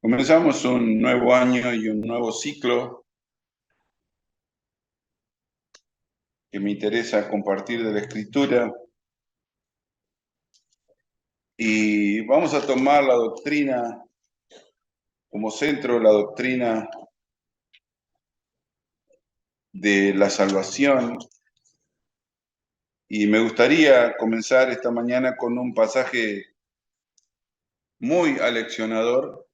Comenzamos un nuevo año y un nuevo ciclo que me interesa compartir de la Escritura y vamos a tomar la doctrina como centro, la doctrina de la salvación, y me gustaría comenzar esta mañana con un pasaje muy aleccionador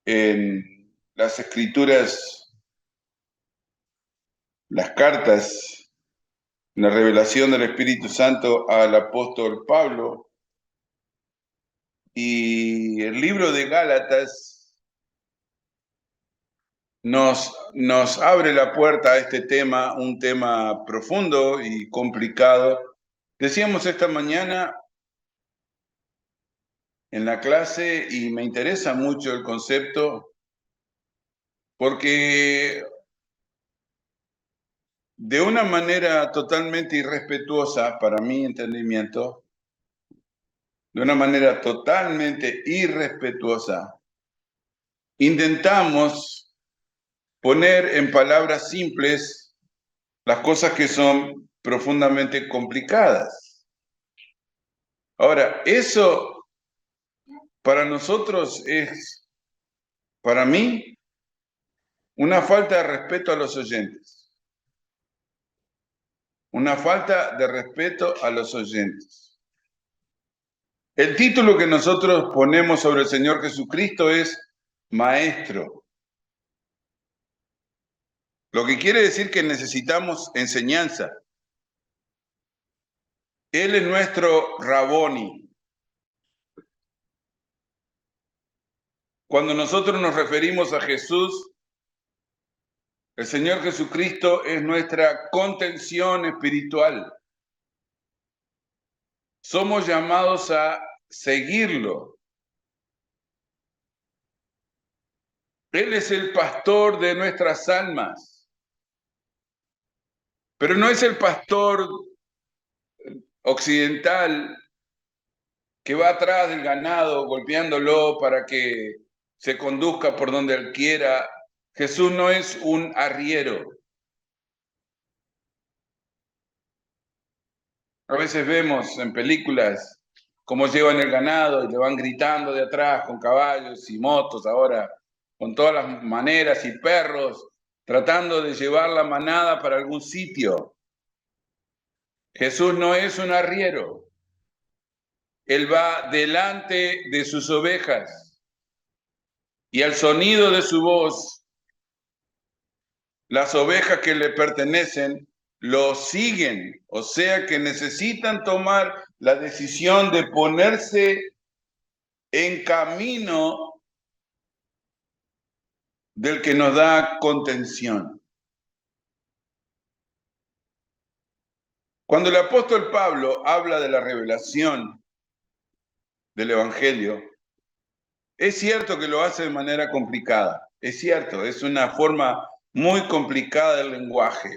en las Escrituras, las cartas, la revelación del Espíritu Santo al apóstol Pablo. Y el libro de Gálatas nos abre la puerta a este tema, un tema profundo y complicado. Decíamos esta mañana en la clase, y me interesa mucho el concepto, porque de una manera totalmente irrespetuosa, para mi entendimiento, de una manera totalmente irrespetuosa, intentamos poner en palabras simples las cosas que son profundamente complicadas. Ahora, eso para nosotros es, para mí, una falta de respeto a los oyentes. Una falta de respeto a los oyentes. El título que nosotros ponemos sobre el Señor Jesucristo es Maestro. Lo que quiere decir que necesitamos enseñanza. Él es nuestro Raboni. Cuando nosotros nos referimos a Jesús, el Señor Jesucristo es nuestra contención espiritual. Somos llamados a seguirlo. Él es el pastor de nuestras almas. Pero no es el pastor occidental que va atrás del ganado golpeándolo para que se conduzca por donde él quiera. Jesús no es un arriero. A veces vemos en películas cómo llevan el ganado y le van gritando de atrás con caballos y motos ahora, con todas las maneras y perros, tratando de llevar la manada para algún sitio. Jesús no es un arriero. Él va delante de sus ovejas y al sonido de su voz, las ovejas que le pertenecen lo siguen, o sea que necesitan tomar la decisión de ponerse en camino del que nos da contención. Cuando el apóstol Pablo habla de la revelación del Evangelio, es cierto que lo hace de manera complicada, es cierto, es una forma muy complicada del lenguaje.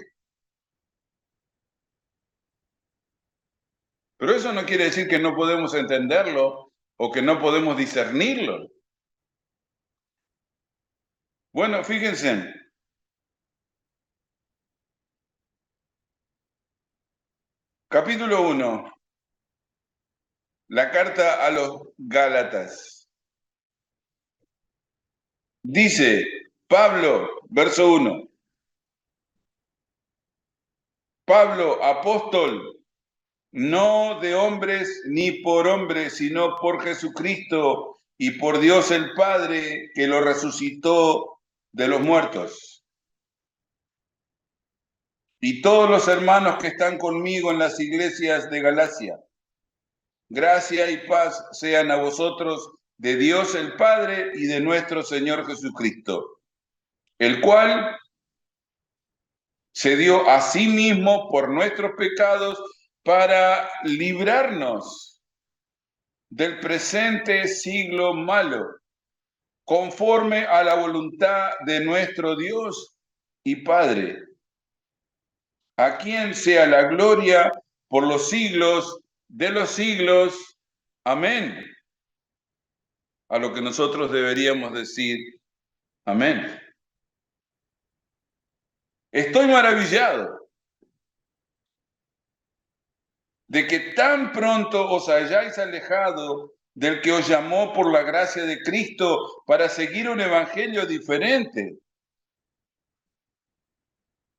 Pero eso no quiere decir que no podemos entenderlo o que no podemos discernirlo. Bueno, fíjense, capítulo 1, la carta a los Gálatas. Dice Pablo, verso 1, Pablo, apóstol, no de hombres ni por hombres, sino por Jesucristo y por Dios el Padre, que lo resucitó de los muertos. Y todos los hermanos que están conmigo en las iglesias de Galacia. Gracia y paz sean a vosotros de Dios el Padre y de nuestro Señor Jesucristo, el cual se dio a sí mismo por nuestros pecados para librarnos del presente siglo malo, conforme a la voluntad de nuestro Dios y Padre, a quien sea la gloria por los siglos de los siglos. Amén. a lo que nosotros deberíamos decir amén. Estoy maravillado de que tan pronto os hayáis alejado del que os llamó por la gracia de Cristo para seguir un evangelio diferente.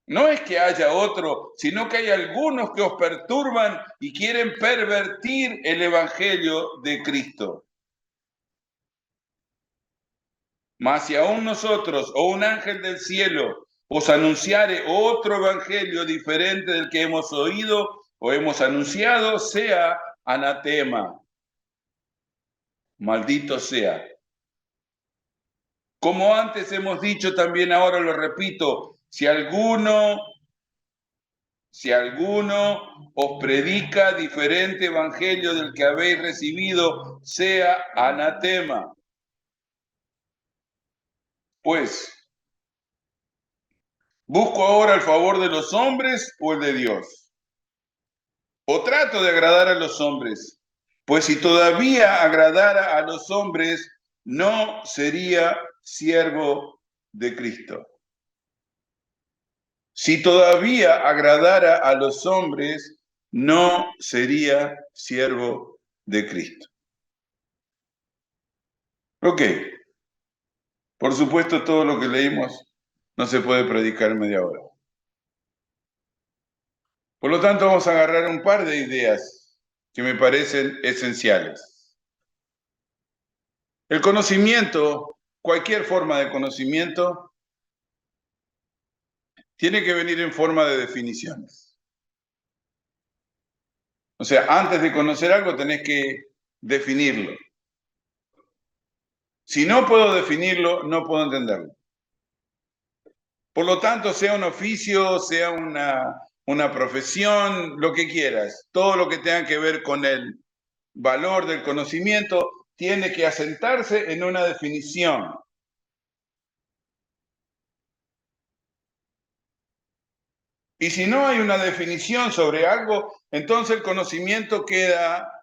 No es que haya otro, sino que hay algunos que os perturban y quieren pervertir el evangelio de Cristo. Mas si aún nosotros o un ángel del cielo os anunciare otro evangelio diferente del que hemos oído o hemos anunciado, sea anatema. Maldito sea. Como antes hemos dicho, también ahora lo repito, si alguno os predica diferente evangelio del que habéis recibido, sea anatema. Pues, ¿busco ahora el favor de los hombres o el de Dios? ¿O trato de agradar a los hombres? Pues si todavía agradara a los hombres, no sería siervo de Cristo. Si todavía agradara a los hombres, no sería siervo de Cristo. Ok, por supuesto todo lo que leímos no se puede predicar en media hora. Por lo tanto, vamos a agarrar un par de ideas que me parecen esenciales. El conocimiento, cualquier forma de conocimiento, tiene que venir en forma de definiciones. O sea, antes de conocer algo tenés que definirlo. Si no puedo definirlo, no puedo entenderlo. Por lo tanto, sea un oficio, sea una profesión, lo que quieras, todo lo que tenga que ver con el valor del conocimiento tiene que asentarse en una definición. Y si no hay una definición sobre algo, entonces el conocimiento queda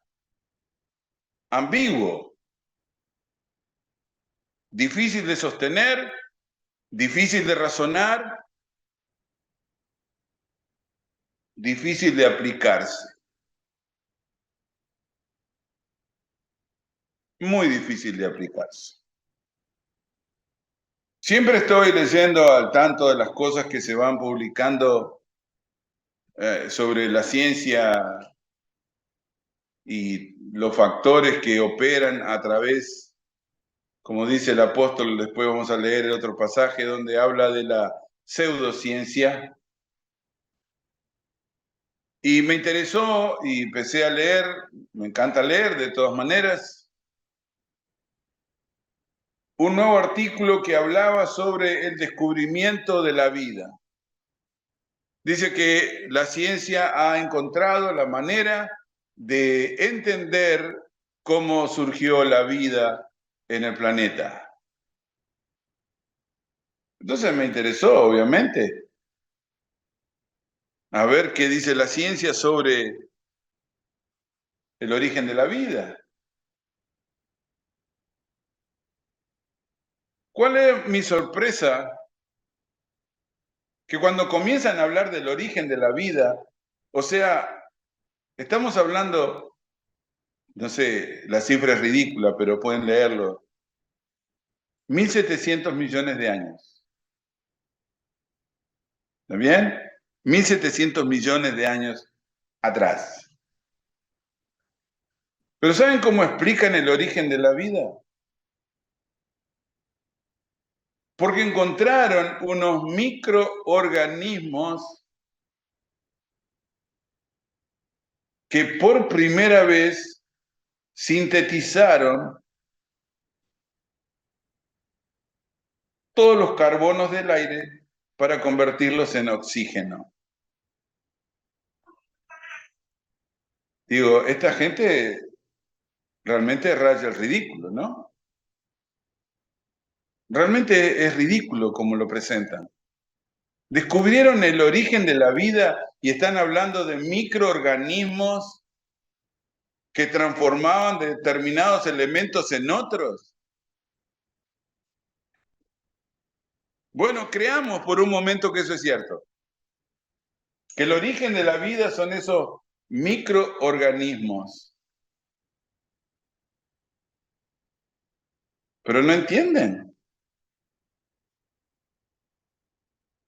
ambiguo, difícil de sostener, difícil de razonar, difícil de aplicarse. Muy difícil de aplicarse. Siempre estoy leyendo al tanto de las cosas que se van publicando sobre la ciencia y los factores que operan a través, como dice el apóstol, después vamos a leer el otro pasaje donde habla de la pseudociencia. Y me interesó y empecé a leer, me encanta leer de todas maneras, un nuevo artículo que hablaba sobre el descubrimiento de la vida. Dice que la ciencia ha encontrado la manera de entender cómo surgió la vida en el planeta. Entonces me interesó, obviamente, a ver qué dice la ciencia sobre el origen de la vida. ¿Cuál es mi sorpresa? Que cuando comienzan a hablar del origen de la vida, o sea, estamos hablando, no sé, la cifra es ridícula, pero pueden leerlo, 1.700 millones de años. ¿Está bien? 1.700 millones de años atrás. ¿Pero saben cómo explican el origen de la vida? Porque encontraron unos microorganismos que por primera vez sintetizaron todos los carbonos del aire para convertirlos en oxígeno. Digo, esta gente realmente raya el ridículo, ¿no? Realmente es ridículo como lo presentan. Descubrieron el origen de la vida y están hablando de microorganismos que transformaban determinados elementos en otros. Bueno, creamos por un momento que eso es cierto. Que el origen de la vida son esos microorganismos. Pero no entienden.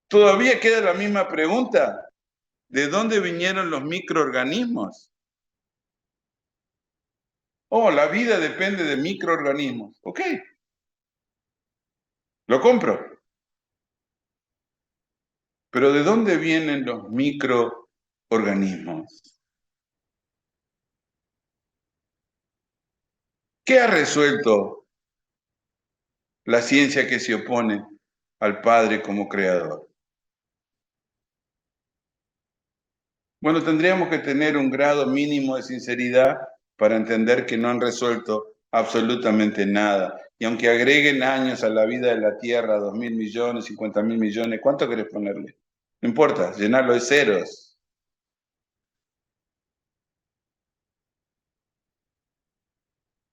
Todavía queda la misma pregunta. ¿De dónde vinieron los microorganismos? Oh, la vida depende de microorganismos. Ok, lo compro. Pero ¿de dónde vienen los microorganismos? ¿Qué ha resuelto la ciencia que se opone al Padre como creador? Bueno, tendríamos que tener un grado mínimo de sinceridad para entender que no han resuelto absolutamente nada. Y aunque agreguen años a la vida de la Tierra, 2.000 millones, 50.000 millones, ¿cuánto querés ponerle? No importa, llenarlo de ceros.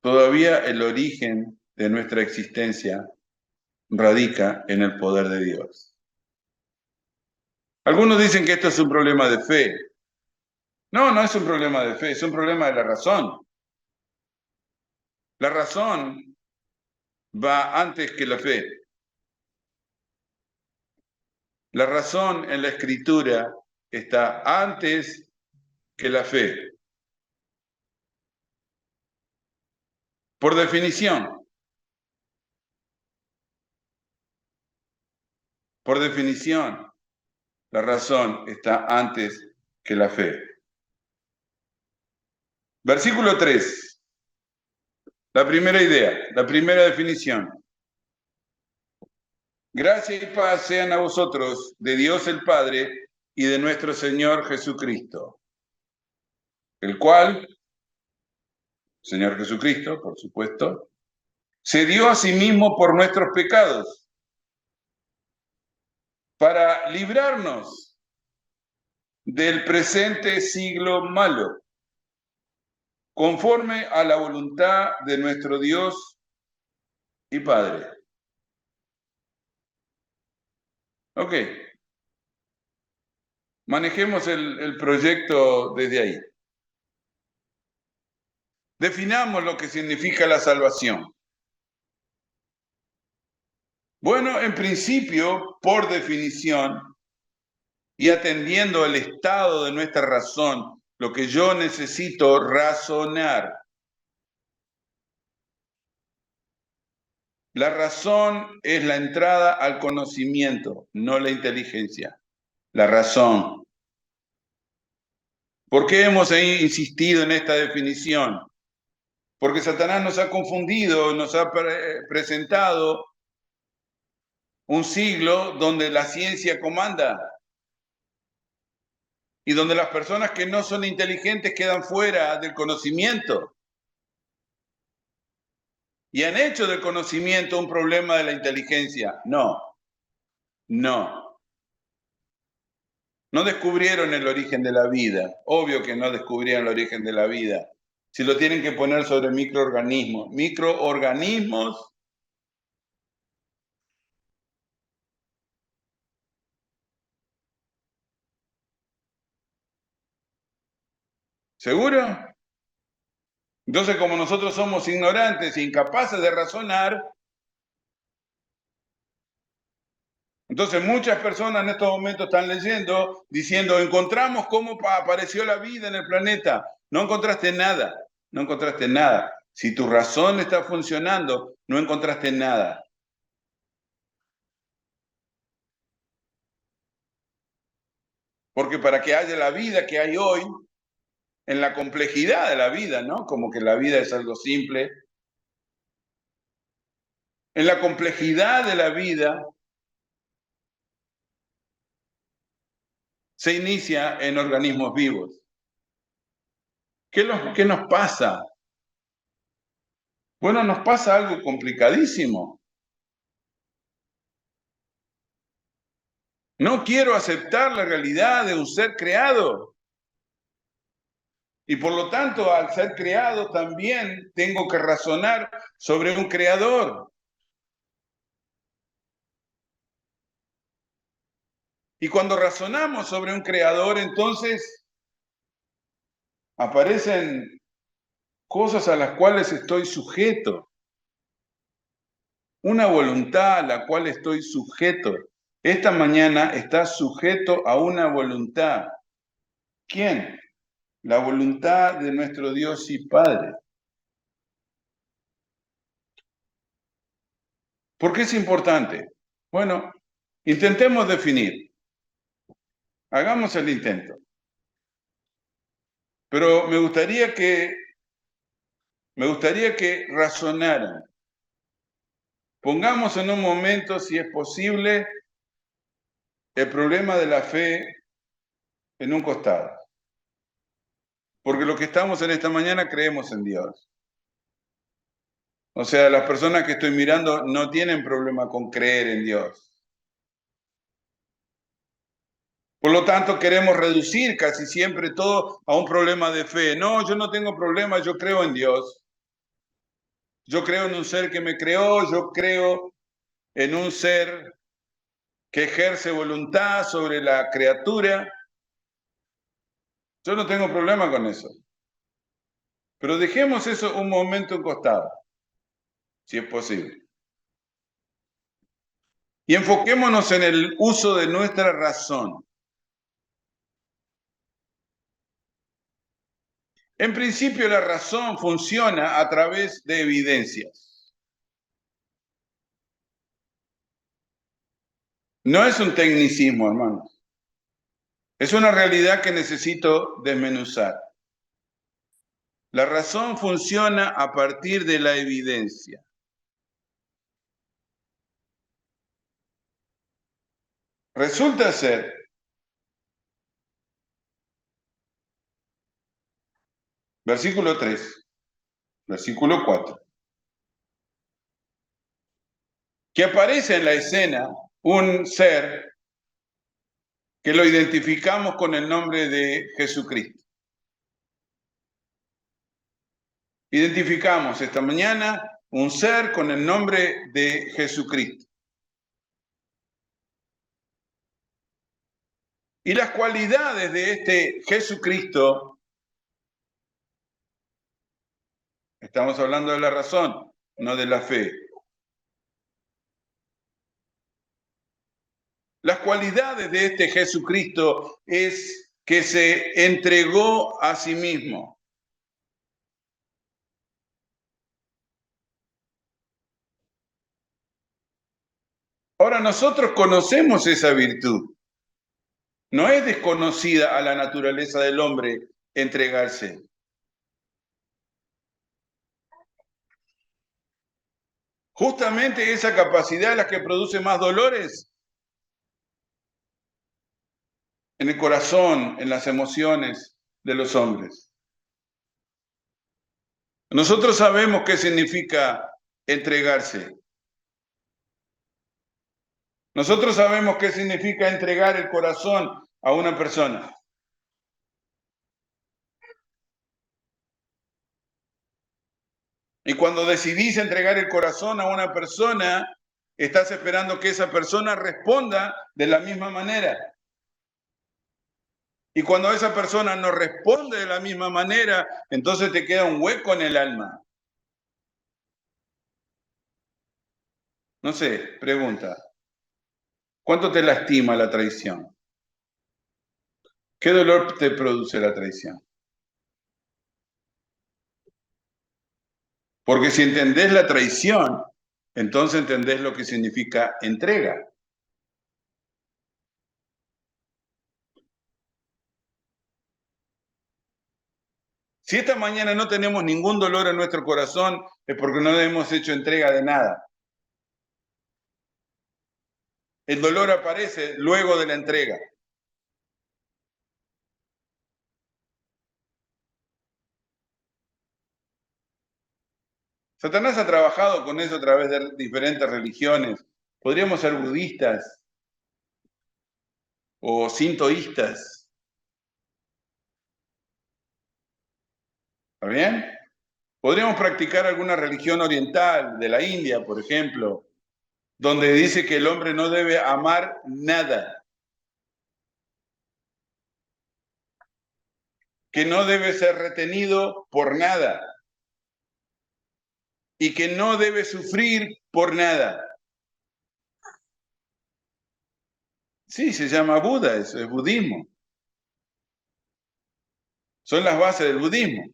Todavía el origen de nuestra existencia radica en el poder de Dios. Algunos dicen que esto es un problema de fe. No, no es un problema de fe, es un problema de la razón. La razón va antes que la fe. La razón en la escritura está antes que la fe. Por definición, la razón está antes que la fe. Versículo 3. La primera idea, la primera definición. Gracia y paz sean a vosotros, de Dios el Padre y de nuestro Señor Jesucristo, el cual, Señor Jesucristo, por supuesto, se dio a sí mismo por nuestros pecados, para librarnos del presente siglo malo, conforme a la voluntad de nuestro Dios y Padre. Ok, manejemos el proyecto desde ahí. Definamos lo que significa la salvación. Bueno, en principio, por definición, y atendiendo el estado de nuestra razón, lo que yo necesito razonar. La razón es la entrada al conocimiento, no la inteligencia. La razón. ¿Por qué hemos insistido en esta definición? Porque Satanás nos ha confundido, nos ha presentado un siglo donde la ciencia comanda y donde las personas que no son inteligentes quedan fuera del conocimiento. Y han hecho del conocimiento un problema de la inteligencia. No, no. No descubrieron el origen de la vida. Obvio que no descubrieron el origen de la vida. Si lo tienen que poner sobre microorganismos. Microorganismos. ¿Seguro? Entonces, como nosotros somos ignorantes e incapaces de razonar, entonces muchas personas en estos momentos están leyendo, diciendo, encontramos cómo apareció la vida en el planeta. No encontraste nada, no encontraste nada. Si tu razón está funcionando, no encontraste nada. Porque para que haya la vida que hay hoy, en la complejidad de la vida, ¿no? Como que la vida es algo simple. En la complejidad de la vida se inicia en organismos vivos. ¿Qué nos pasa? Bueno, nos pasa algo complicadísimo. No quiero aceptar la realidad de un ser creado. Y por lo tanto, al ser creado también tengo que razonar sobre un creador. Y cuando razonamos sobre un creador, entonces aparecen cosas a las cuales estoy sujeto, una voluntad a la cual estoy sujeto. Esta mañana estás sujeto a una voluntad. ¿Quién? La voluntad de nuestro Dios y Padre. ¿Por qué es importante? Bueno, intentemos definir. Hagamos el intento. Pero me gustaría que razonaran. Pongamos en un momento, si es posible, el problema de la fe en un costado. Porque los que estamos en esta mañana creemos en Dios. O sea, las personas que estoy mirando no tienen problema con creer en Dios. Por lo tanto, queremos reducir casi siempre todo a un problema de fe. No, yo no tengo problema, yo creo en Dios. Yo creo en un ser que me creó, yo creo en un ser que ejerce voluntad sobre la criatura. Yo no tengo problema con eso. Pero dejemos eso un momento en costado, si es posible. Y enfoquémonos en el uso de nuestra razón. En principio, la razón funciona a través de evidencias. No es un tecnicismo, hermanos. Es una realidad que necesito desmenuzar. La razón funciona a partir de la evidencia. Resulta ser versículo 3, versículo 4, que aparece en la escena un ser que lo identificamos con el nombre de Jesucristo. Identificamos esta mañana un ser con el nombre de Jesucristo. Y las cualidades de este Jesucristo, estamos hablando de la razón, no de la fe. Las cualidades de este Jesucristo es que se entregó a sí mismo. Ahora nosotros conocemos esa virtud. No es desconocida a la naturaleza del hombre entregarse. Justamente esa capacidad es la que produce más dolores en el corazón, en las emociones de los hombres. Nosotros sabemos qué significa entregarse. Nosotros sabemos qué significa entregar el corazón a una persona. Y cuando decidís entregar el corazón a una persona, estás esperando que esa persona responda de la misma manera. Y cuando esa persona no responde de la misma manera, entonces te queda un hueco en el alma. No sé, pregunta. ¿Cuánto te lastima la traición? ¿Qué dolor te produce la traición? Porque si entendés la traición, entonces entendés lo que significa entrega. Si esta mañana no tenemos ningún dolor en nuestro corazón, es porque no hemos hecho entrega de nada. El dolor aparece luego de la entrega. Satanás ha trabajado con eso a través de diferentes religiones. Podríamos ser budistas o sintoístas. ¿Está bien? Podríamos practicar alguna religión oriental, de la India, por ejemplo, donde dice que el hombre no debe amar nada. que no debe ser retenido por nada y que no debe sufrir por nada. Sí, se llama Buda, eso es budismo. Son las bases del budismo.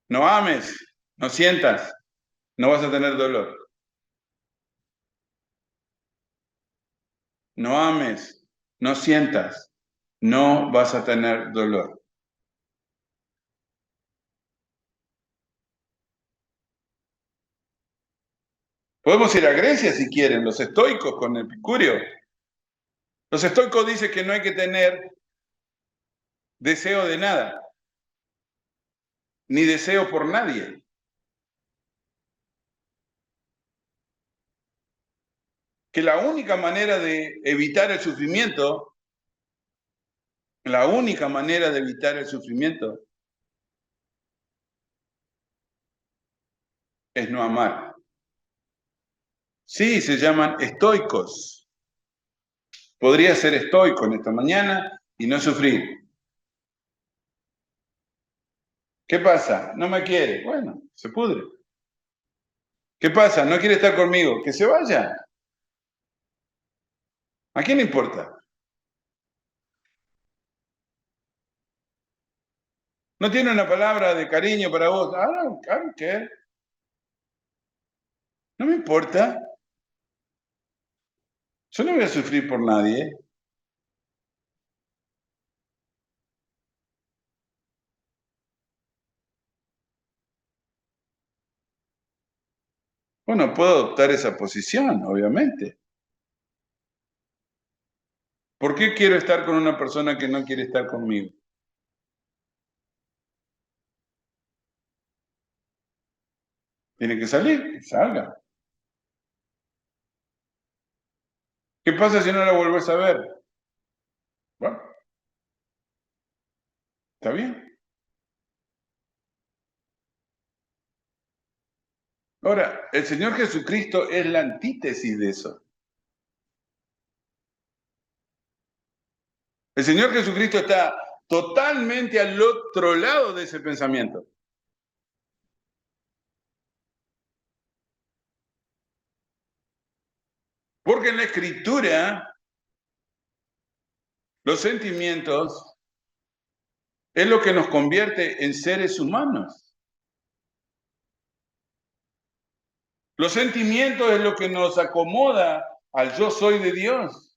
No ames, no sientas, no vas a tener dolor. No ames, no sientas, no vas a tener dolor. Podemos ir a Grecia si quieren, los estoicos con Epicurio. Los estoicos dicen que no hay que tener deseo de nada, ni deseo por nadie. Que la única manera de evitar el sufrimiento, la única manera de evitar el sufrimiento es no amar. Sí, se llaman estoicos. Podría ser estoico en esta mañana y no sufrir. ¿Qué pasa? No me quiere. Bueno, se pudre. ¿Qué pasa? No quiere estar conmigo. Que se vaya. ¿A quién le importa? ¿No tiene una palabra de cariño para vos? Claro que no me importa. Yo no voy a sufrir por nadie. Bueno, puedo adoptar esa posición, obviamente. ¿Por qué quiero estar con una persona que no quiere estar conmigo? Tiene que salir, que salga. ¿Qué pasa si no la vuelves a ver? Bueno, está bien. Ahora, el Señor Jesucristo es la antítesis de eso. El Señor Jesucristo está totalmente al otro lado de ese pensamiento. Porque en la Escritura, los sentimientos es lo que nos convierte en seres humanos. Los sentimientos es lo que nos acomoda al yo soy de Dios.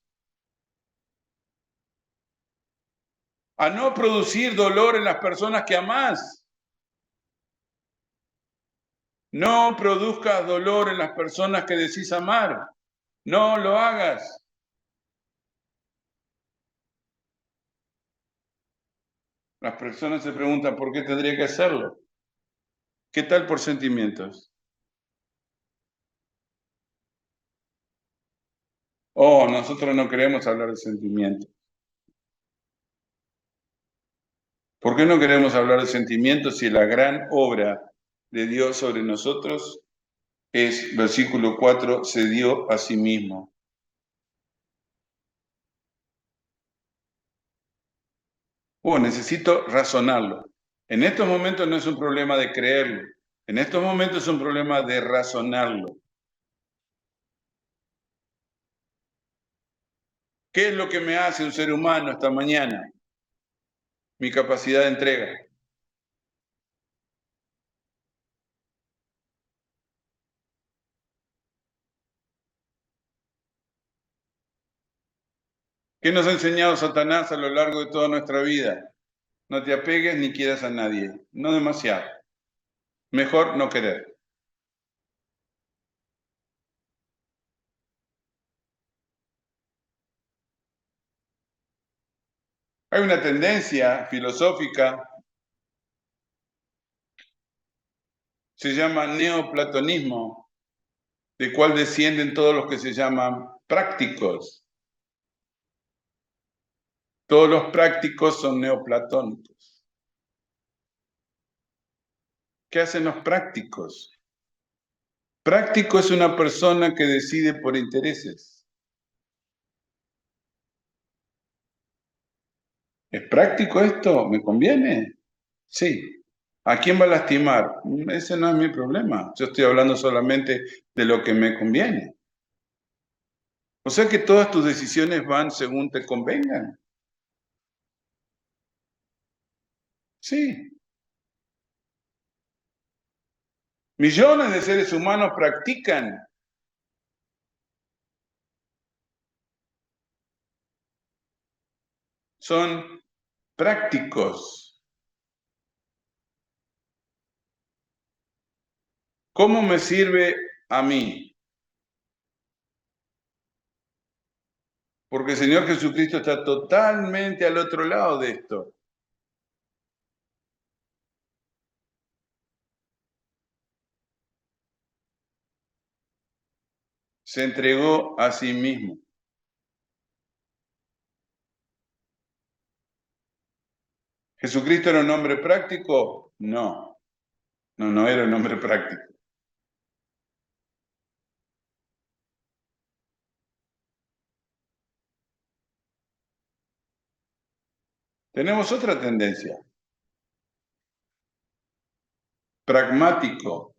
A no producir dolor en las personas que amás. No produzcas dolor en las personas que decís amar. No lo hagas. Las personas se preguntan por qué tendría que hacerlo. ¿Qué tal por sentimientos? Oh, nosotros no queremos hablar de sentimientos. ¿Por qué no queremos hablar de sentimientos si la gran obra de Dios sobre nosotros es, versículo 4, se dio a sí mismo? Necesito razonarlo. En estos momentos no es un problema de creerlo. En estos momentos es un problema de razonarlo. ¿Qué es lo que me hace un ser humano esta mañana? Mi capacidad de entrega. ¿Qué nos ha enseñado Satanás a lo largo de toda nuestra vida? No te apegues ni quieras a nadie. No demasiado. Mejor no querer. Hay una tendencia filosófica, se llama neoplatonismo, de cual descienden todos los que se llaman prácticos. Todos los prácticos son neoplatónicos. ¿Qué hacen los prácticos? Práctico es una persona que decide por intereses. ¿Es práctico esto? ¿Me conviene? Sí. ¿A quién va a lastimar? Ese no es mi problema. Yo estoy hablando solamente de lo que me conviene. O sea que todas tus decisiones van según te convengan. Sí. Millones de seres humanos practican. Son prácticos. ¿Cómo me sirve a mí? Porque el Señor Jesucristo está totalmente al otro lado de esto. Se entregó a sí mismo. ¿Jesucristo era un hombre práctico? No, no era un hombre práctico. Tenemos otra tendencia, pragmático.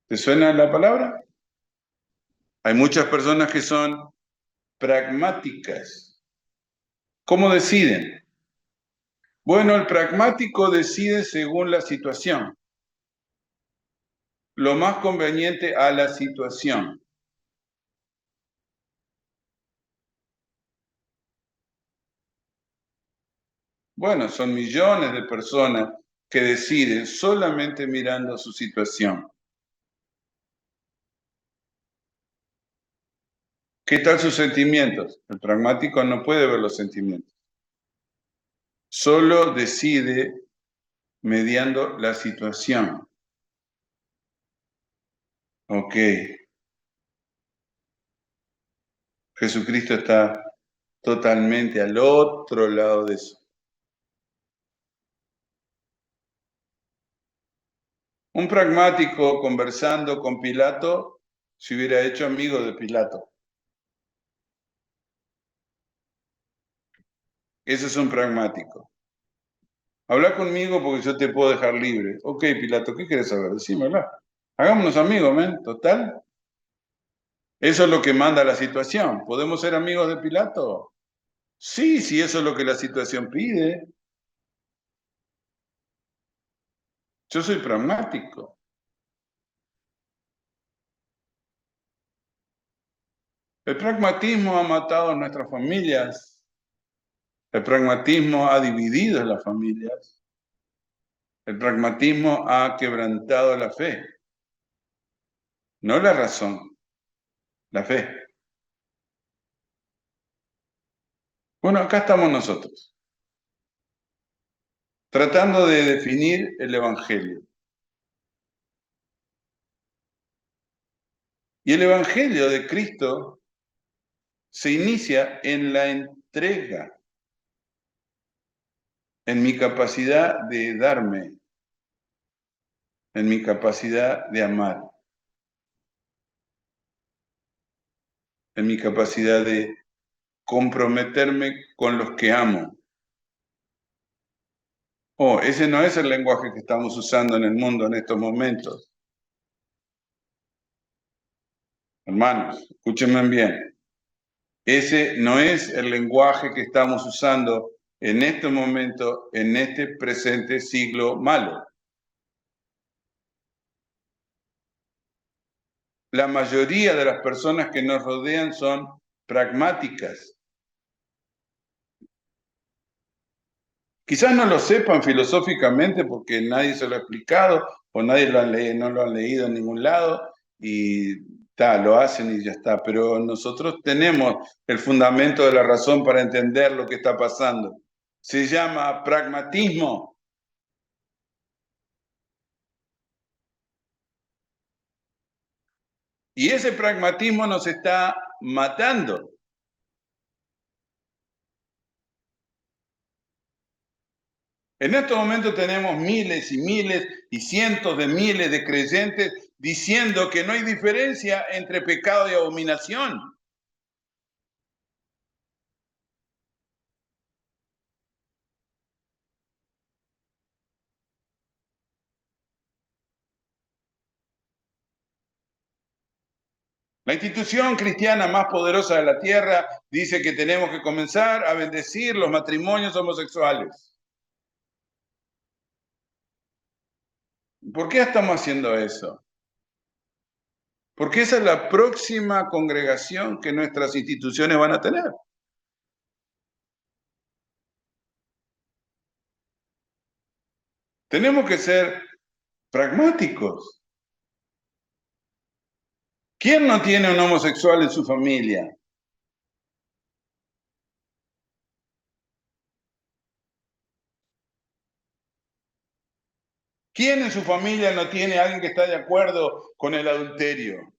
¿Te suena la palabra? Hay muchas personas que son pragmáticas. ¿Cómo deciden? Bueno, el pragmático decide según la situación, lo más conveniente a la situación. Bueno, son millones de personas que deciden solamente mirando su situación. ¿Qué tal sus sentimientos? El pragmático no puede ver los sentimientos. Solo decide mediando la situación. Ok, Jesucristo está totalmente al otro lado de eso. Un pragmático conversando con Pilato se hubiera hecho amigo de Pilato. Ese es un pragmático. Habla conmigo porque yo te puedo dejar libre. Ok, Pilato, ¿qué quieres saber? Decímelo. Hagámonos amigos, men. Total. Eso es lo que manda la situación. ¿Podemos ser amigos de Pilato? Sí, sí, eso es lo que la situación pide. Yo soy pragmático. El pragmatismo ha matado a nuestras familias. El pragmatismo ha dividido las familias. El pragmatismo ha quebrantado la fe. No la razón, la fe. Bueno, acá estamos nosotros, tratando de definir el Evangelio. Y el Evangelio de Cristo se inicia en la entrega, en mi capacidad de darme, en mi capacidad de amar, en mi capacidad de comprometerme con los que amo. Oh, ese no es el lenguaje que estamos usando en el mundo en estos momentos. Hermanos, escúchenme bien. Ese no es el lenguaje que estamos usando en este momento, en este presente siglo malo. La mayoría de las personas que nos rodean son pragmáticas. Quizás no lo sepan filosóficamente porque nadie se lo ha explicado o nadie no lo han leído en ningún lado y lo hacen y ya está. Pero nosotros tenemos el fundamento de la razón para entender lo que está pasando. Se llama pragmatismo. Y ese pragmatismo nos está matando. En estos momentos tenemos miles y miles y cientos de miles de creyentes diciendo que no hay diferencia entre pecado y abominación. La institución cristiana más poderosa de la tierra dice que tenemos que comenzar a bendecir los matrimonios homosexuales. ¿Por qué estamos haciendo eso? Porque esa es la próxima congregación que nuestras instituciones van a tener. Tenemos que ser pragmáticos. ¿Quién no tiene un homosexual en su familia? ¿Quién en su familia no tiene a alguien que está de acuerdo con el adulterio?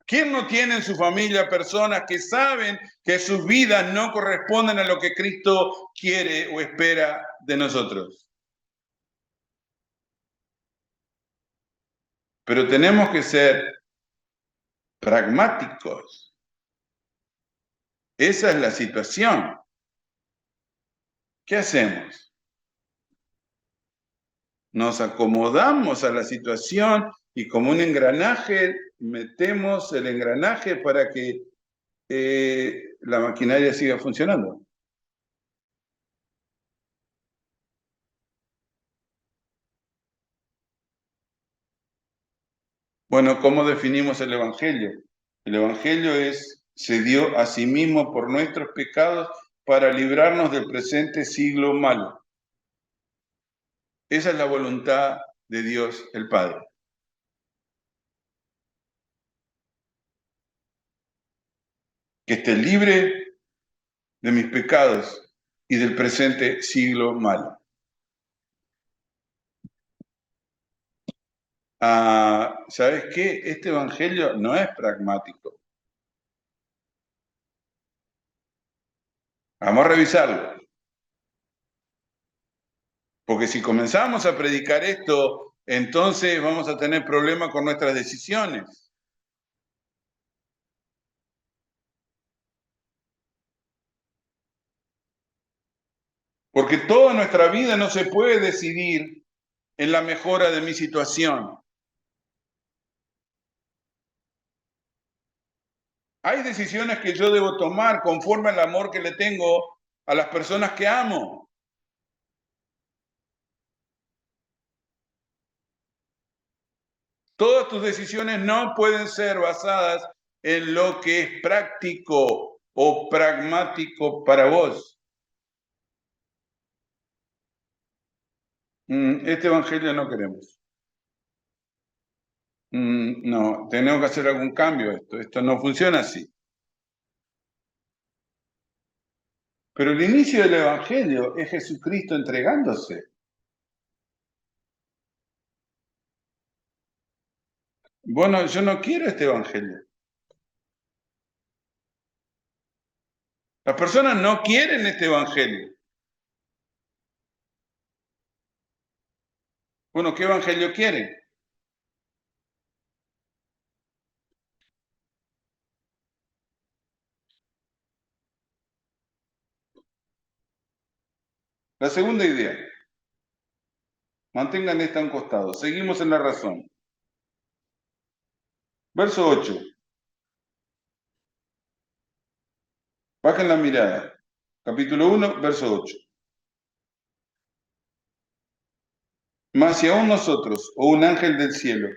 ¿Quién no tiene en su familia personas que saben que sus vidas no corresponden a lo que Cristo quiere o espera de nosotros? Pero tenemos que ser pragmáticos. Esa es la situación. ¿Qué hacemos? Nos acomodamos a la situación y como un engranaje metemos el engranaje para que la maquinaria siga funcionando. Bueno, ¿cómo definimos el Evangelio? El Evangelio se dio a sí mismo por nuestros pecados para librarnos del presente siglo malo. Esa es la voluntad de Dios el Padre. Que esté libre de mis pecados y del presente siglo malo. ¿Sabes qué? Este Evangelio no es pragmático. Vamos a revisarlo. Porque si comenzamos a predicar esto, entonces vamos a tener problemas con nuestras decisiones. Porque toda nuestra vida no se puede decidir en la mejora de mi situación. Hay decisiones que yo debo tomar conforme al amor que le tengo a las personas que amo. Todas tus decisiones no pueden ser basadas en lo que es práctico o pragmático para vos. Este evangelio no queremos. No, tenemos que hacer algún cambio. Esto no funciona así. Pero el inicio del evangelio es Jesucristo entregándose. Bueno, yo no quiero este evangelio. Las personas no quieren este evangelio. Bueno, ¿qué evangelio quieren? La segunda idea, mantengan esta a un costado. Seguimos en la razón. Verso 8. Bajen la mirada. Capítulo 1, verso 8. Mas si aún nosotros, o un ángel del cielo,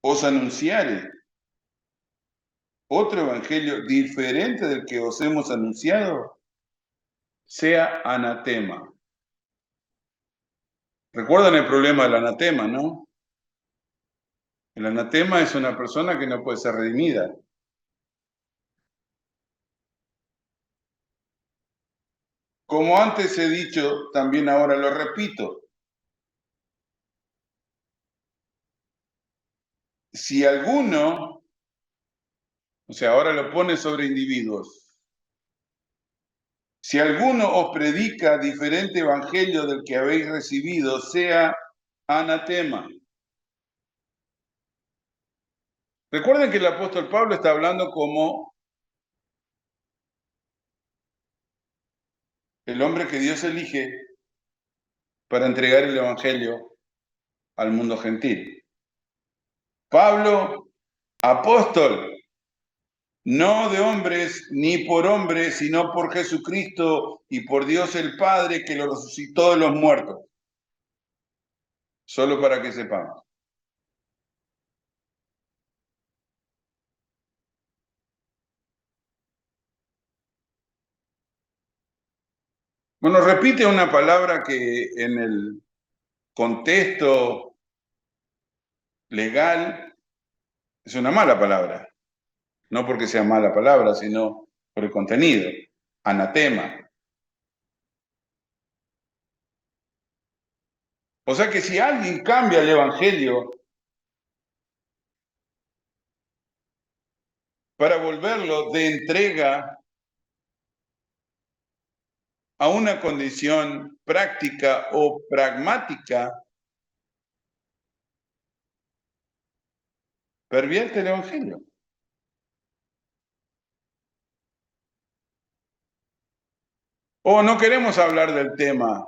os anunciare otro evangelio diferente del que os hemos anunciado, sea anatema. ¿Recuerdan el problema del anatema, no? El anatema es una persona que no puede ser redimida. Como antes he dicho, también ahora lo repito. Si alguno, o sea, ahora lo pone sobre individuos, si alguno os predica diferente evangelio del que habéis recibido, sea anatema. Recuerden que el apóstol Pablo está hablando como el hombre que Dios elige para entregar el Evangelio al mundo gentil. Pablo, apóstol, no de hombres ni por hombres, sino por Jesucristo y por Dios el Padre que lo resucitó de los muertos. Solo para que sepamos. Bueno, repite una palabra que en el contexto legal es una mala palabra. No porque sea mala palabra, sino por el contenido. Anatema. O sea que si alguien cambia el Evangelio para volverlo de entrega a una condición práctica o pragmática, pervierte el Evangelio. O no queremos hablar del tema,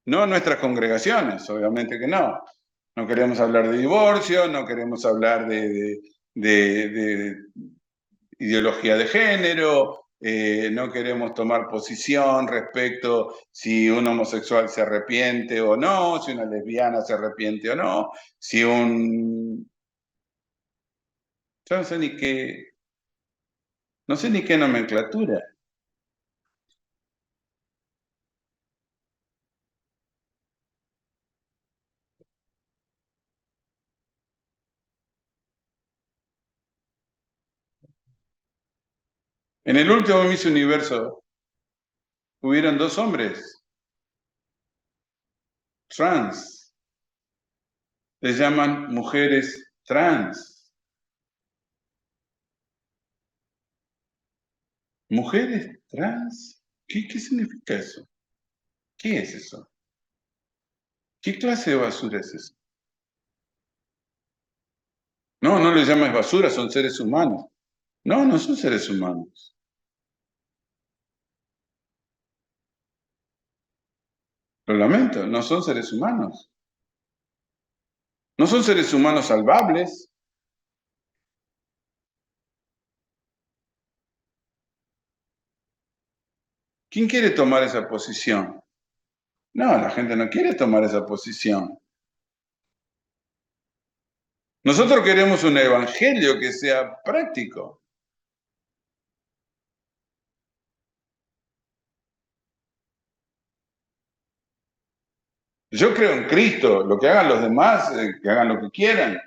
no en nuestras congregaciones, obviamente que no. No queremos hablar de divorcio, no queremos hablar de ideología de género, no queremos tomar posición respecto si un homosexual se arrepiente o no, si una lesbiana se arrepiente o no, si un... Yo no sé ni qué nomenclatura. En el último Miss Universo hubieron 2 hombres trans. Les llaman mujeres trans. ¿Mujeres trans? ¿Qué significa eso? ¿Qué es eso? ¿Qué clase de basura es eso? No, no les llames basura, son seres humanos. No, no son seres humanos. Lo lamento, no son seres humanos. No son seres humanos salvables. ¿Quién quiere tomar esa posición? No, la gente no quiere tomar esa posición. Nosotros queremos un evangelio que sea práctico. Yo creo en Cristo, lo que hagan los demás, que hagan lo que quieran,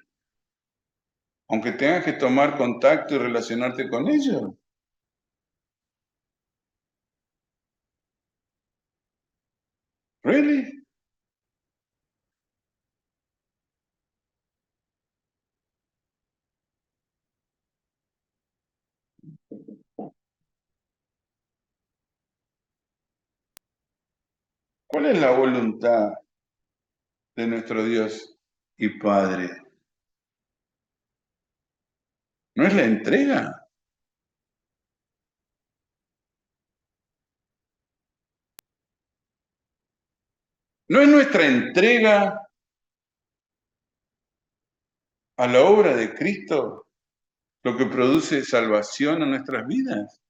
aunque tengas que tomar contacto y relacionarte con ellos. ¿Really? ¿Cuál es la voluntad de nuestro Dios y Padre? ¿No es la entrega? ¿No es nuestra entrega a la obra de Cristo lo que produce salvación a nuestras vidas?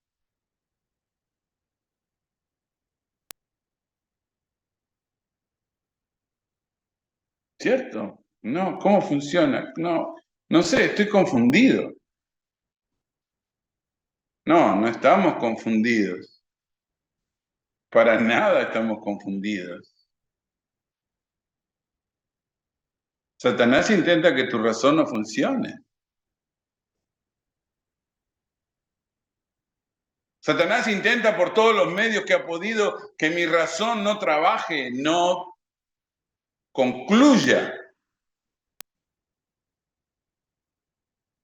¿Cierto? No, ¿cómo funciona? No, no sé, estoy confundido. No, no estamos confundidos. Para nada estamos confundidos. Satanás intenta que tu razón no funcione. Satanás intenta por todos los medios que ha podido que mi razón no trabaje, no concluya.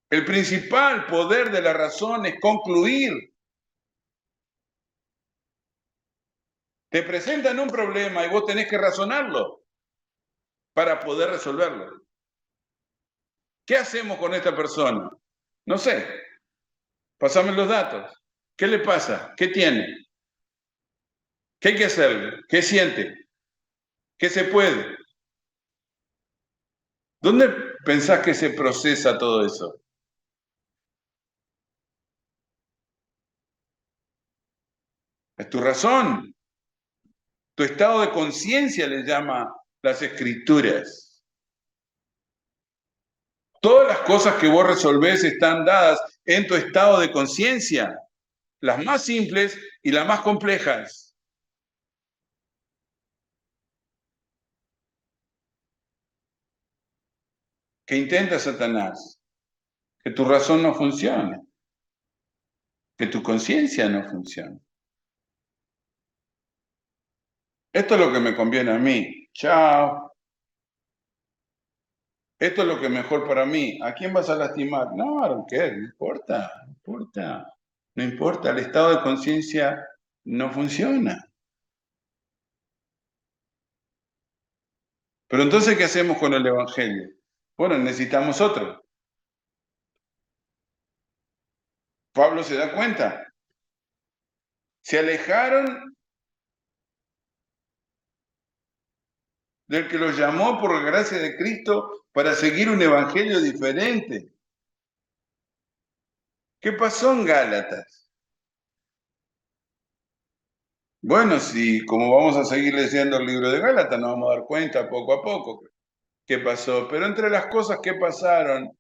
El principal poder de la razón es concluir. Te presentan un problema y vos tenés que razonarlo para poder resolverlo. ¿Qué hacemos con esta persona? No sé. Pásame los datos. ¿Qué le pasa? ¿Qué tiene? ¿Qué hay que hacer? ¿Qué siente? ¿Qué se puede? ¿Dónde pensás que se procesa todo eso? Es tu razón, tu estado de conciencia le llama las escrituras. Todas las cosas que vos resolvés están dadas en tu estado de conciencia, las más simples y las más complejas. ¿Qué intenta Satanás? Que tu razón no funcione, que tu conciencia no funcione. Esto es lo que me conviene a mí. Chao. Esto es lo que es mejor para mí. ¿A quién vas a lastimar? No, ¿qué? No importa, no importa. No importa, el estado de conciencia no funciona. Pero entonces, ¿qué hacemos con el Evangelio? Bueno, necesitamos otro. Pablo se da cuenta. Se alejaron del que los llamó por la gracia de Cristo para seguir un Evangelio diferente. ¿Qué pasó en Gálatas? Bueno, si como vamos a seguir leyendo el libro de Gálatas, nos vamos a dar cuenta poco a poco qué pasó. Pero entre las cosas que pasaron,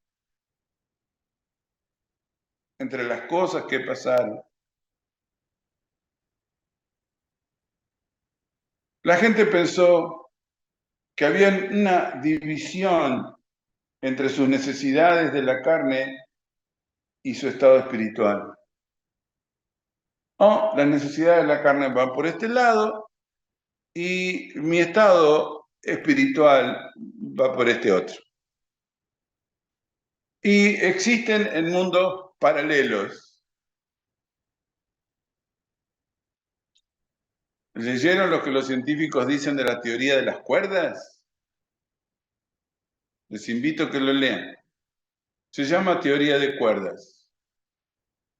la gente pensó que había una división entre sus necesidades de la carne y su estado espiritual. O las necesidades de la carne van por este lado y mi estado espiritual va por este otro. Y existen en mundos paralelos. ¿Leyeron lo que los científicos dicen de la teoría de las cuerdas? Les invito a que lo lean. Se llama teoría de cuerdas.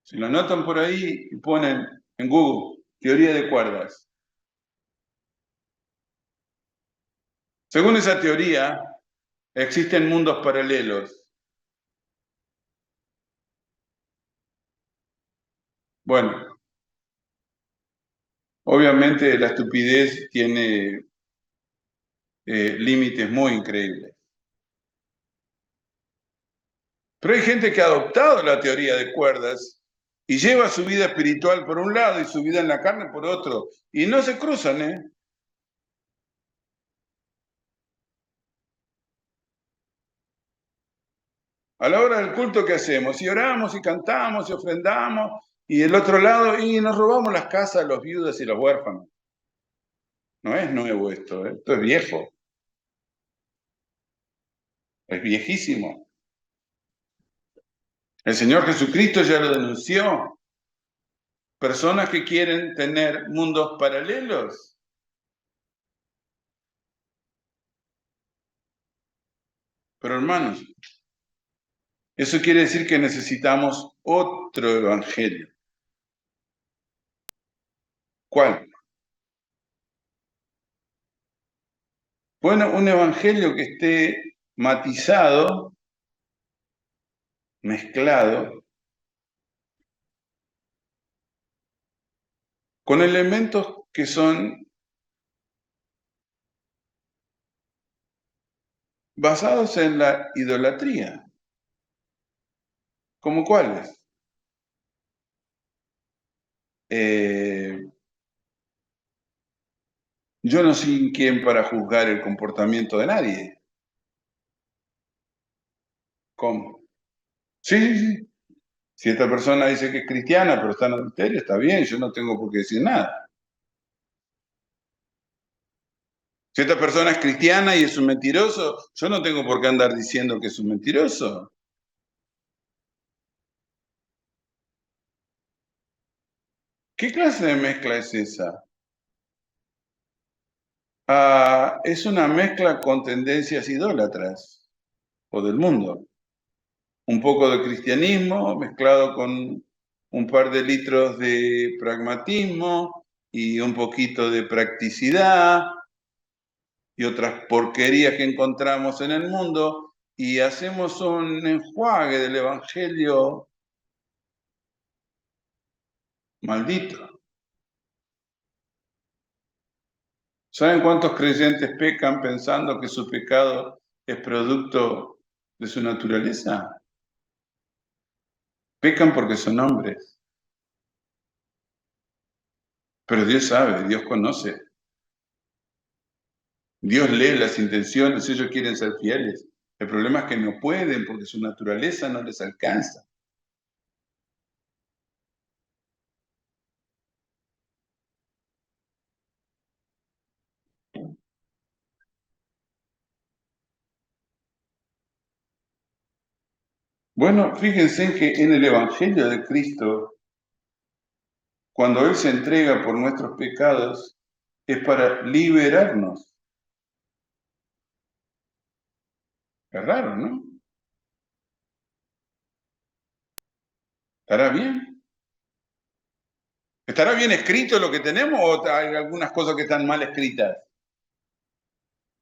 Si lo anotan por ahí y ponen en Google, teoría de cuerdas. Según esa teoría, existen mundos paralelos. Bueno, obviamente la estupidez tiene límites muy increíbles. Pero hay gente que ha adoptado la teoría de cuerdas y lleva su vida espiritual por un lado y su vida en la carne por otro. Y no se cruzan, ¿eh? A la hora del culto, ¿qué hacemos? Y oramos y cantamos y ofrendamos, y el otro lado, y nos robamos las casas de los viudas y los huérfanos. No es nuevo esto, ¿eh? Esto es viejo, es viejísimo. El Señor Jesucristo ya lo denunció. Personas que quieren tener mundos paralelos. Pero hermanos, eso quiere decir que necesitamos otro evangelio. ¿Cuál? Bueno, un evangelio que esté matizado, mezclado, con elementos que son basados en la idolatría. ¿Cómo cuáles? Yo no soy quien para juzgar el comportamiento de nadie. ¿Cómo? Sí, sí, sí. Si esta persona dice que es cristiana, pero está en adulterio, está bien, yo no tengo por qué decir nada. Si esta persona es cristiana y es un mentiroso, yo no tengo por qué andar diciendo que es un mentiroso. ¿Qué clase de mezcla es esa? Es una mezcla con tendencias idólatras o del mundo. Un poco de cristianismo mezclado con un par de litros de pragmatismo, y un poquito de practicidad y otras porquerías que encontramos en el mundo y hacemos un enjuague del Evangelio maldito. ¿Saben cuántos creyentes pecan pensando que su pecado es producto de su naturaleza? Pecan porque son hombres, pero Dios sabe, Dios conoce. Dios lee las intenciones, ellos quieren ser fieles. El problema es que no pueden porque su naturaleza no les alcanza. Bueno, fíjense que en el Evangelio de Cristo, cuando Él se entrega por nuestros pecados, es para liberarnos. Es raro, ¿no? ¿Estará bien? ¿Estará bien escrito lo que tenemos o hay algunas cosas que están mal escritas?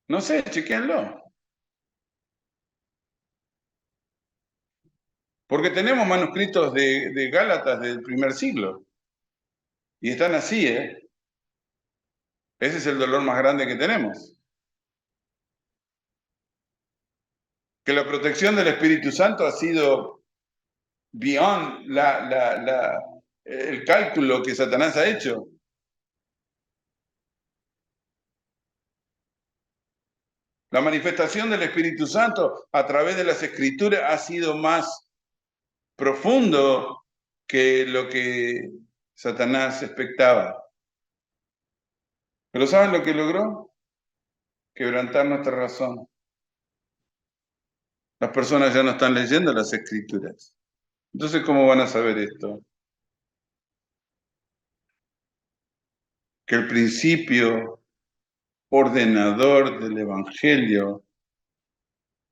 No sé, chequéenlo. Porque tenemos manuscritos de Gálatas del primer siglo. Y están así, ¿eh? Ese es el dolor más grande que tenemos. Que la protección del Espíritu Santo ha sido beyond el cálculo que Satanás ha hecho. La manifestación del Espíritu Santo a través de las Escrituras ha sido más profundo que lo que Satanás expectaba. Pero ¿saben lo que logró? Quebrantar nuestra razón. Las personas ya no están leyendo las Escrituras. Entonces, ¿cómo van a saber esto? Que el principio ordenador del Evangelio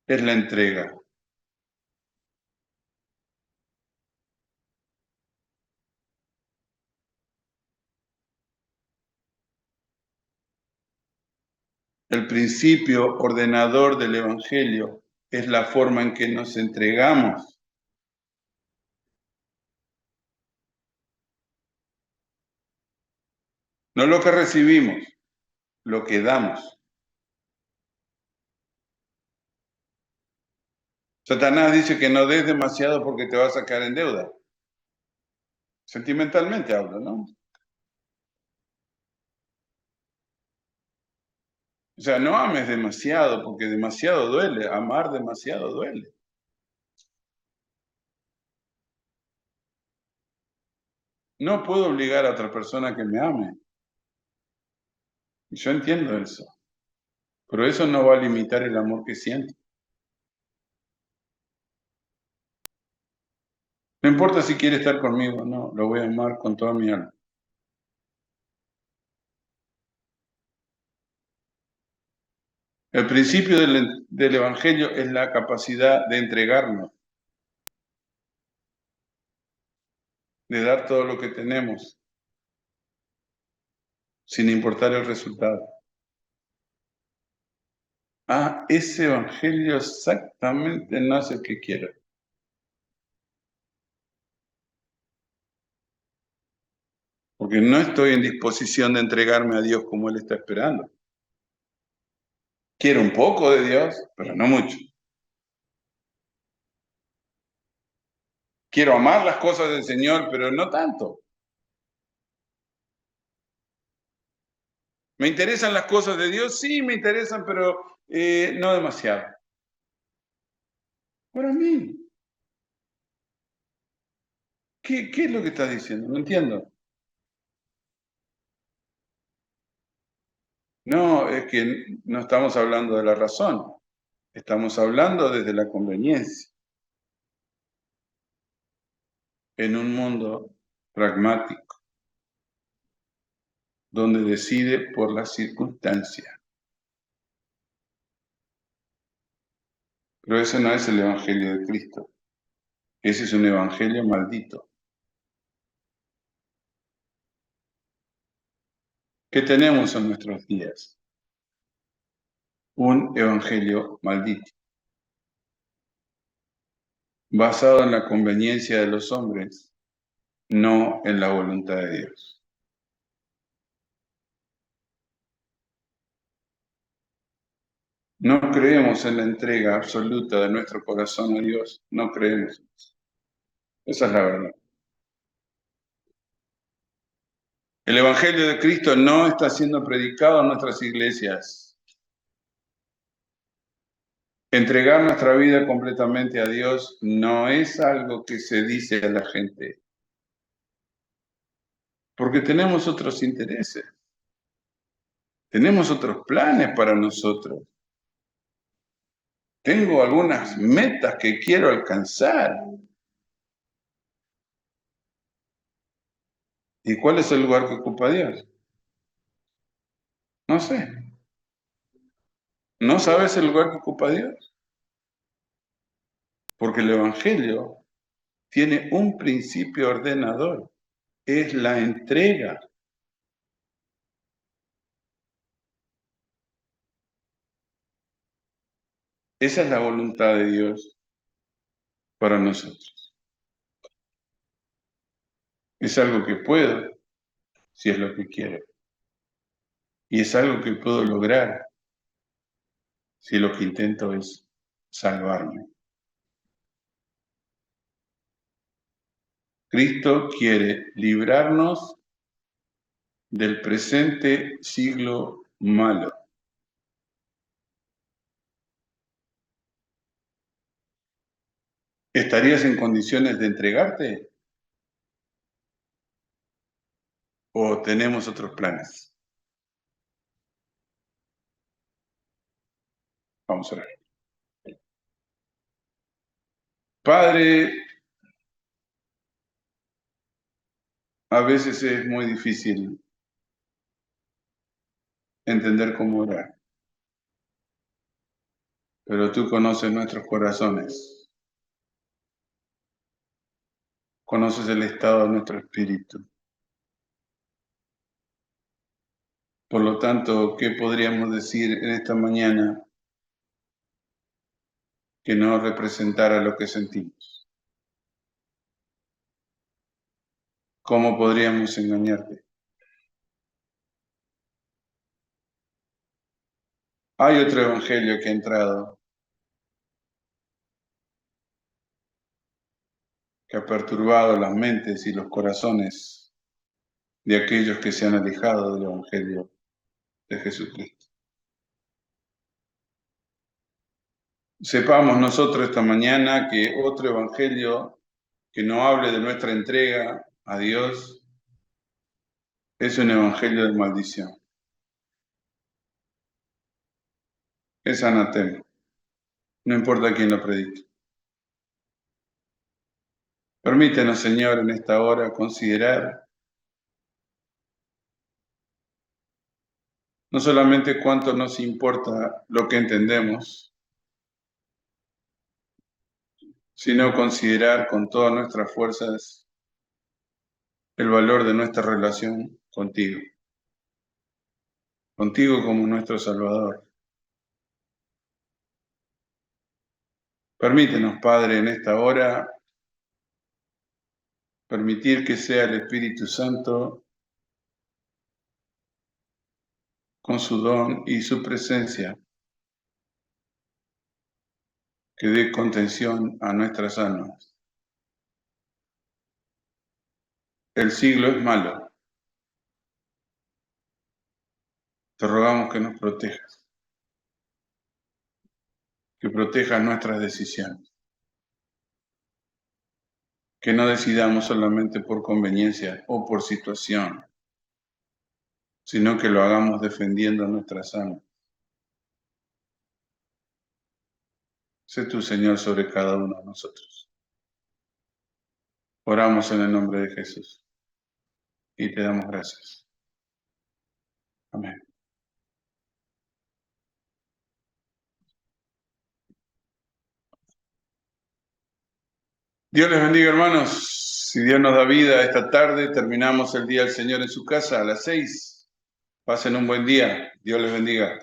es la entrega. El principio ordenador del Evangelio es la forma en que nos entregamos. No lo que recibimos, lo que damos. Satanás dice que no des demasiado porque te vas a caer en deuda. Sentimentalmente hablo, ¿no? O sea, no ames demasiado porque demasiado duele. Amar demasiado duele. No puedo obligar a otra persona a que me ame. Yo entiendo eso. Pero eso no va a limitar el amor que siento. No importa si quiere estar conmigo o no, lo voy a amar con toda mi alma. El principio del Evangelio es la capacidad de entregarnos, de dar todo lo que tenemos, sin importar el resultado. Ah, ese Evangelio exactamente no es el que quiero. Porque no estoy en disposición de entregarme a Dios como Él está esperando. Quiero un poco de Dios, pero no mucho. Quiero amar las cosas del Señor, pero no tanto. ¿Me interesan las cosas de Dios? Sí, me interesan, pero no demasiado. Para mí, ¿qué es lo que estás diciendo? No entiendo. No, es que no estamos hablando de la razón, estamos hablando desde la conveniencia, en un mundo pragmático, donde decide por la circunstancia. Pero ese no es el Evangelio de Cristo, ese es un Evangelio maldito. ¿Qué tenemos en nuestros días? Un evangelio maldito, basado en la conveniencia de los hombres, no en la voluntad de Dios. No creemos en la entrega absoluta de nuestro corazón a Dios, no creemos. Esa es la verdad. El Evangelio de Cristo no está siendo predicado en nuestras iglesias. Entregar nuestra vida completamente a Dios no es algo que se dice a la gente, porque tenemos otros intereses, tenemos otros planes para nosotros. Tengo algunas metas que quiero alcanzar. ¿Y cuál es el lugar que ocupa Dios? No sé. ¿No sabes el lugar que ocupa Dios? Porque el Evangelio tiene un principio ordenador, es la entrega. Esa es la voluntad de Dios para nosotros. Es algo que puedo, si es lo que quiero. Y es algo que puedo lograr, si lo que intento es salvarme. Cristo quiere librarnos del presente siglo malo. ¿Estarías en condiciones de entregarte o tenemos otros planes? Vamos a ver. Padre, a veces es muy difícil entender cómo orar, pero tú conoces nuestros corazones, conoces el estado de nuestro espíritu. Por lo tanto, ¿qué podríamos decir en esta mañana que no representara lo que sentimos? ¿Cómo podríamos engañarte? Hay otro evangelio que ha entrado, que ha perturbado las mentes y los corazones de aquellos que se han alejado del evangelio de Jesucristo. Sepamos nosotros esta mañana que otro evangelio que no hable de nuestra entrega a Dios es un evangelio de maldición. Es anatema. No importa quién lo predique. Permítenos, Señor, en esta hora considerar no solamente cuánto nos importa lo que entendemos, sino considerar con todas nuestras fuerzas el valor de nuestra relación contigo, contigo como nuestro Salvador. Permítenos, Padre, en esta hora, permitir que sea el Espíritu Santo con su don y su presencia que dé contención a nuestras almas. El siglo es malo. Te rogamos que nos protejas, que protejas nuestras decisiones, que no decidamos solamente por conveniencia o por situación, sino que lo hagamos defendiendo nuestras almas. Sé tú, Señor, sobre cada uno de nosotros. Oramos en el nombre de Jesús y te damos gracias. Amén. Dios les bendiga, hermanos. Si Dios nos da vida esta tarde, terminamos el día del Señor en su casa a las 6. Pasen un buen día. Dios les bendiga.